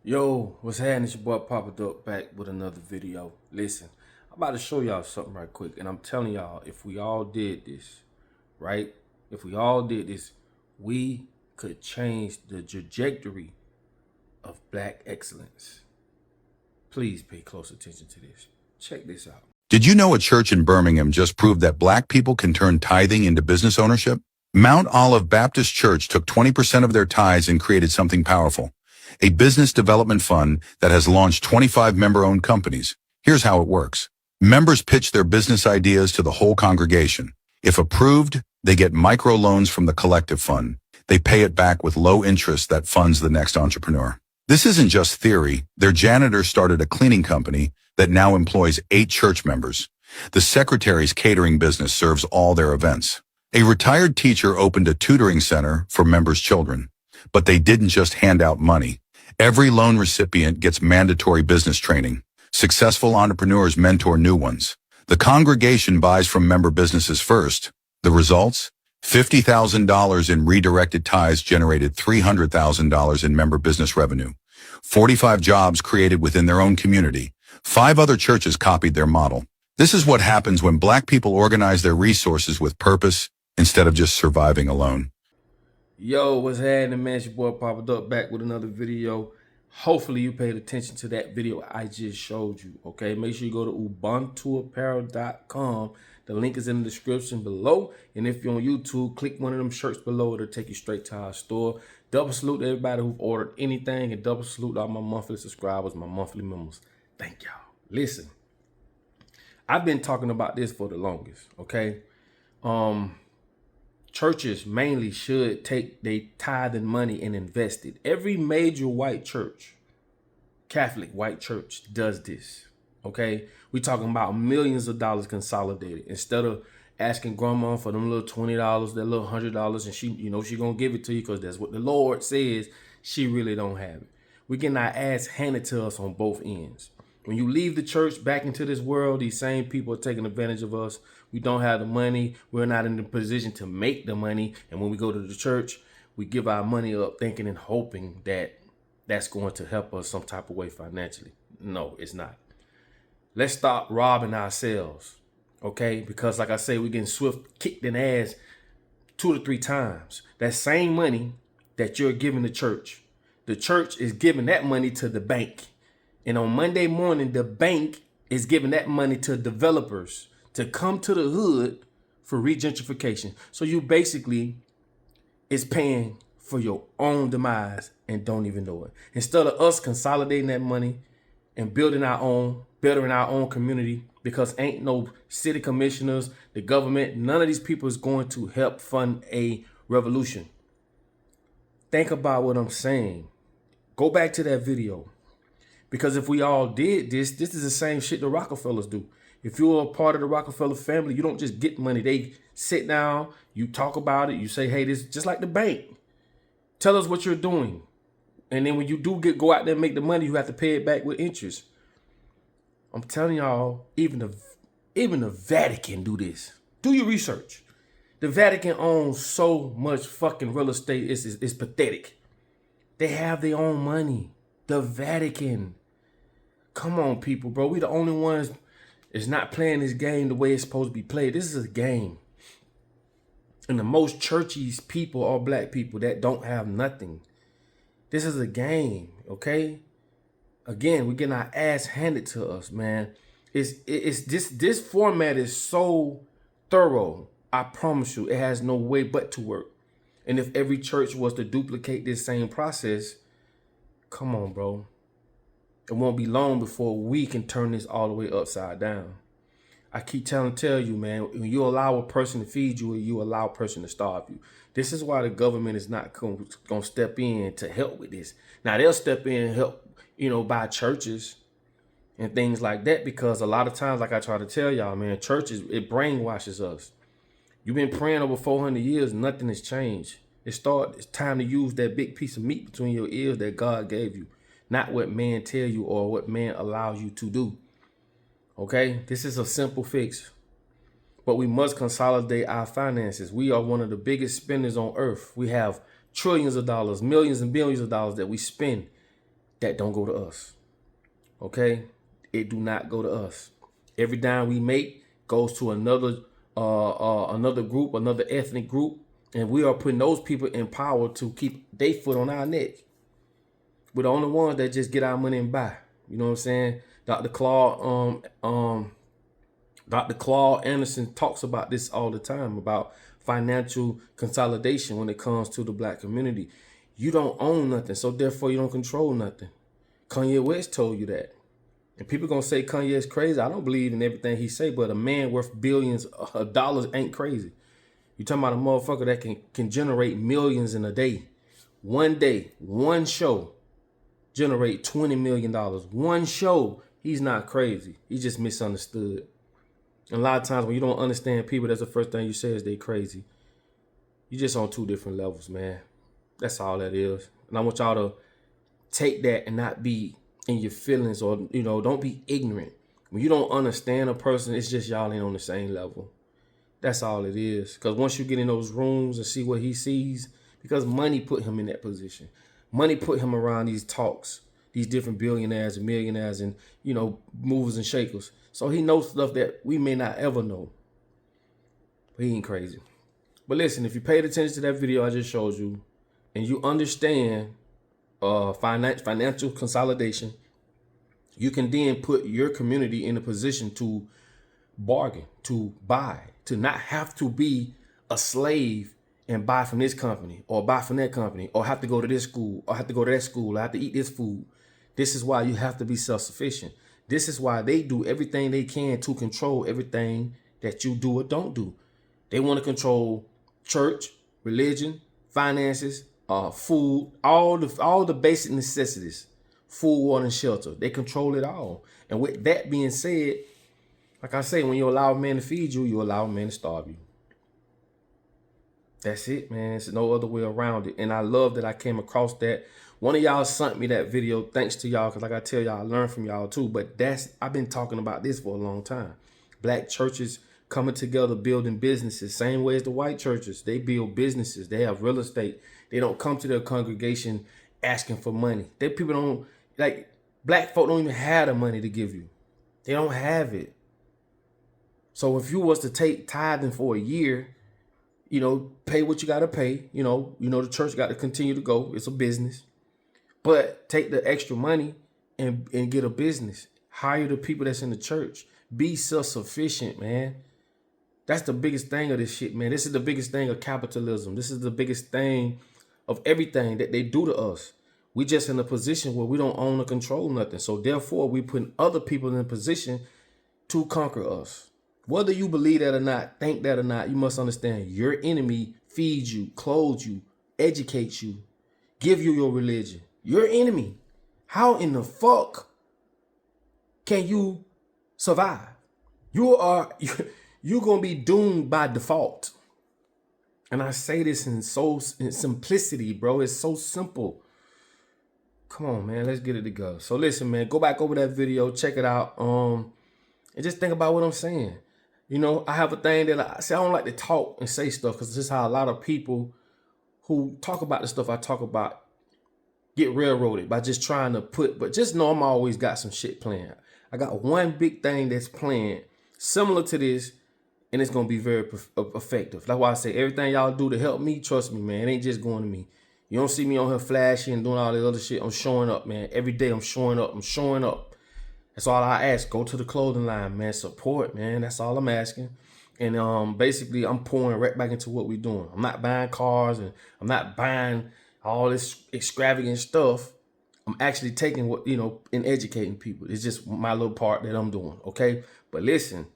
Yo, what's happening? It's your boy Papa Duck back with another video. Listen, I'm about to show y'all something right quick. And I'm telling y'all, if we all did this, right? If we all did this, we could change the trajectory of black excellence. Please pay close attention to this. Check this out. Did you know a church in Birmingham just proved that black people can turn tithing into business ownership? Mount Olive Baptist Church took 20% of their tithes and created something powerful, a business development fund that has launched 25 member-owned companies. Here's how it works. Members pitch their business ideas to the whole congregation. If approved, they get microloans from the collective fund. They pay it back with low interest that funds the next entrepreneur. This isn't just theory. Their janitor started a cleaning company that now employs 8 church members. The secretary's catering business serves all their events. A retired teacher opened a tutoring center for members' children. But they didn't just hand out money. Every loan recipient gets mandatory business training. Successful entrepreneurs mentor new ones. The congregation buys from member businesses first. The results? $50,000 in redirected tithes generated $300,000 in member business revenue. 45 jobs created within their own community. 5 other churches copied their model. This is what happens when black people organize their resources with purpose instead of just surviving alone. Yo, what's happening, man? It's your boy Papa Duck back with another video. Hopefully you paid attention to that video I just showed you, okay? Make sure you go to ubuntuapparel.com. The link is in the description below. And if you're on YouTube, click one of them shirts below. It'll take you straight to our store. Double salute to everybody who've ordered anything, and double salute to all my monthly subscribers, my monthly members. Thank y'all. Listen, I've been talking about this for the longest, okay? Churches mainly should take their tithing money and invest it. Every major white church, Catholic white church, does this. Okay, we talking about millions of dollars consolidated. Instead of asking grandma for them little $20, that little $100, and she gonna give it to you because that's what the Lord says. She really don't have it. We getting our ass handed to us on both ends. When you leave the church back into this world, these same people are taking advantage of us. We don't have the money. We're not in the position to make the money. And when we go to the church, we give our money up thinking and hoping that that's going to help us some type of way financially. No, it's not. Let's stop robbing ourselves, okay? Because like I say, we're getting swift kicked in the ass 2 to 3 times. That same money that you're giving the church is giving that money to the bank. And on Monday morning, the bank is giving that money to developers to come to the hood for regentrification. So you basically is paying for your own demise and don't even know it. Instead of us consolidating that money and building our own, bettering our own community, because ain't no city commissioners, the government, none of these people is going to help fund a revolution. Think about what I'm saying. Go back to that video. Because if we all did this is the same shit the Rockefellers do. If you're a part of the Rockefeller family, you don't just get money. They sit down, you talk about it, you say, hey, this is just like the bank. Tell us what you're doing. And then when you do go out there and make the money, you have to pay it back with interest. I'm telling y'all, even the Vatican do this. Do your research. The Vatican owns so much fucking real estate, it's pathetic. They have their own money. The Vatican. Come on, people, bro. We the only ones is not playing this game the way it's supposed to be played. This is a game. And the most churchy people are black people that don't have nothing. This is a game, okay? Again, we're getting our ass handed to us, man. This format is so thorough. I promise you, it has no way but to work. And if every church was to duplicate this same process, come on, bro. It won't be long before we can turn this all the way upside down. I keep tell you, man, when you allow a person to feed you, you allow a person to starve you. This is why the government is not going to step in to help with this. Now, they'll step in and help, by churches and things like that, because a lot of times, like I try to tell y'all, man, churches, it brainwashes us. You've been praying over 400 years, nothing has changed. It's time to use that big piece of meat between your ears that God gave you, not what man tell you or what man allows you to do. Okay, this is a simple fix, but we must consolidate our finances. We are one of the biggest spenders on earth. We have trillions of dollars, millions and billions of dollars that we spend that don't go to us. Okay? It do not go to us. Every dime we make goes to another group, another ethnic group, and we are putting those people in power to keep their foot on our neck. We're the only ones that just get our money and buy. You know what I'm saying? Dr. Claude Anderson talks about this all the time, about financial consolidation when it comes to the black community. You don't own nothing, so therefore you don't control nothing. Kanye West told you that. And people gonna say Kanye is crazy. I don't believe in everything he say, but a man worth billions of dollars ain't crazy. You talking about a motherfucker that can generate millions in a day. One day, one show, generate $20 million. One show, he's not crazy. He's just misunderstood. And a lot of times when you don't understand people, that's the first thing you say is they crazy. You just on two different levels, man. That's all that is. And I want y'all to take that and not be in your feelings, or, you know, don't be ignorant. When you don't understand a person, it's just y'all ain't on the same level. That's all it is. Because once you get in those rooms and see what he sees, because money put him in that position. Money put him around these talks, these different billionaires and millionaires and, you know, movers and shakers. So he knows stuff that we may not ever know. But he ain't crazy. But listen, if you paid attention to that video I just showed you, and you understand financial consolidation, you can then put your community in a position to bargain, to buy, to not have to be a slave and buy from this company or buy from that company or have to go to this school or have to go to that school or have to eat this food. This is why you have to be self-sufficient. This is why they do everything they can to control everything that you do or don't do. They want to control church, religion, finances, food, all the basic necessities, food, water, and shelter. They control it all. And with that being said, like I say, when you allow a man to feed you, you allow a man to starve you. That's it, man. There's no other way around it. And I love that I came across that. One of y'all sent me that video. Thanks to y'all, because like I tell y'all, I learned from y'all too. But I've been talking about this for a long time. Black churches coming together, building businesses, same way as the white churches. They build businesses. They have real estate. They don't come to their congregation asking for money. People don't, like, black folk don't even have the money to give you. They don't have it. So if you was to take tithing for a year, you know, pay what you got to pay. You know, the church got to continue to go. It's a business. But take the extra money and get a business. Hire the people that's in the church. Be self-sufficient, man. That's the biggest thing of this shit, man. This is the biggest thing of capitalism. This is the biggest thing of everything that they do to us. We just in a position where we don't own or control nothing. So therefore, we put other people in a position to conquer us. Whether you believe that or not, think that or not, you must understand your enemy feeds you, clothes you, educates you, give you your religion. Your enemy. How in the fuck can you survive? You're gonna be doomed by default. And I say this in simplicity, bro. It's so simple. Come on, man. Let's get it together. So listen, man. Go back over that video. Check it out. And just think about what I'm saying. You know, I have a thing that I say I don't like to talk and say stuff because this is how a lot of people who talk about the stuff I talk about get railroaded by just trying to but just know I'm always got some shit planned. I got one big thing that's planned similar to this, and it's going to be very effective. That's why I say everything y'all do to help me, trust me, man. It ain't just going to me. You don't see me on here flashing and doing all this other shit. I'm showing up, man. Every day I'm showing up. I'm showing up. That's all I ask. Go to the clothing line, man. Support, man. That's all I'm asking. And basically, I'm pouring right back into what we're doing. I'm not buying cars and I'm not buying all this extravagant stuff. I'm actually taking what, you know, and educating people. It's just my little part that I'm doing, okay? But listen,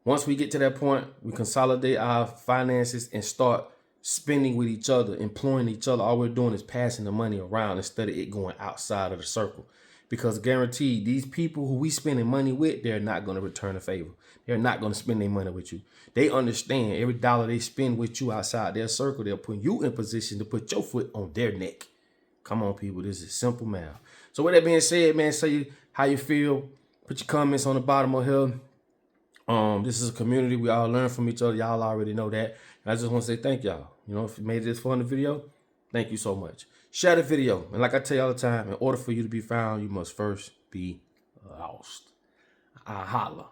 once we get to that point, we consolidate our finances and start spending with each other, employing each other. All we're doing is passing the money around instead of it going outside of the circle. Because guaranteed, these people who we spending money with, they're not going to return a favor. They're not going to spend their money with you. They understand every dollar they spend with you outside their circle, they're putting you in position to put your foot on their neck. Come on, people. This is simple math. So with that being said, man, say how you feel. Put your comments on the bottom of here. This is a community. We all learn from each other. Y'all already know that. And I just want to say thank y'all. You know, if you made it this far in the video, thank you so much. Share the video. And like I tell you all the time, in order for you to be found, you must first be lost. I holla.